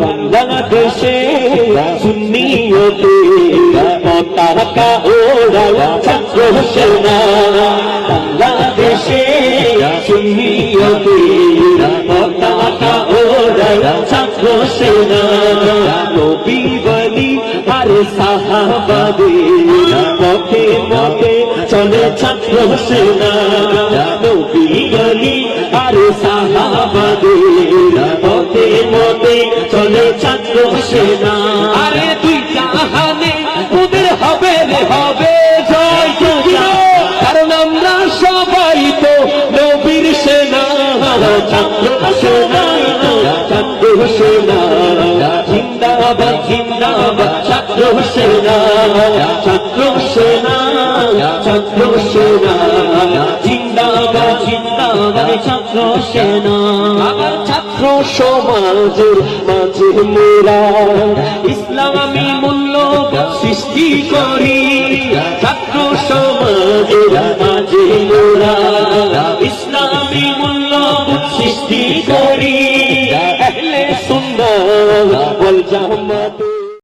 বাংলাদেশে সুন্নিয়তে পতাকা ওড়ায় ছাত্র সেনা, বাংলাদেশে সুন্নিয়তে পতাকা ওড়ায় ছাত্র সেনা, নবী ওয়ালি আর সাহাবাদের পথে পথে চলে ছাত্র সেনা, নবী ওয়ালি আর সাহাবাদের পথে পথে চলে ছাত্র সেনা। আরে দুই জাহানে ওদের হবে রে হবে জয় জয়, কারণ আমরা সবাই তো নবীর সেনা, ছাত্র সেনা ছাত্র সেনা, জিন্দাবাদ জিন্দাবাদ ছাত্র সেনা, ছাত্র সেনা ছাত্র সেনা, জিন্দাবাদ জিন্দাবাদ ছাত্র সেনা। আবার ছাত্র সমাজের মাঝে মোরা ইসলামী মূল্যবোধ সৃষ্টি করি, ছাত্র সমাজের মাঝে মোরা ইসলামী মূল্যবোধ সৃষ্টি করি, আহলে সুন্নাহ ওয়াল জামাত।